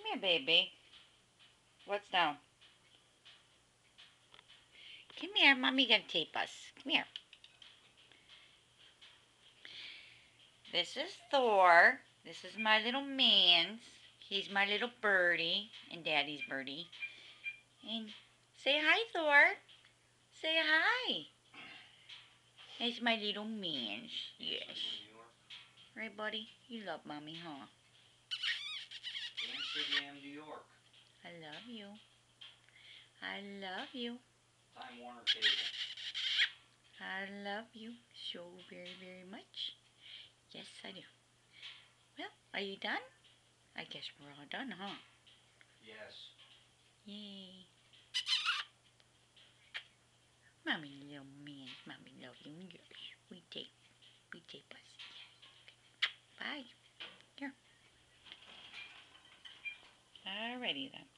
here, baby. What's down? Come here, Mommy gonna tape us. Come here. This is Thor. This is my little man's. He's my little birdie and Daddy's birdie. And say hi, Thor. Say hi. It's my little man's. Yes. Right, buddy? You love Mommy, huh? Amsterdam, New York. I love you. I love you. Time Warner Cable. I love you so very, very much. Yes, I do. Well, are you done? I guess we're all done, huh? Yes. Yay. Mommy, little man. Mommy love you. Yes. We tape us. Yes. Bye. Here. Alrighty then.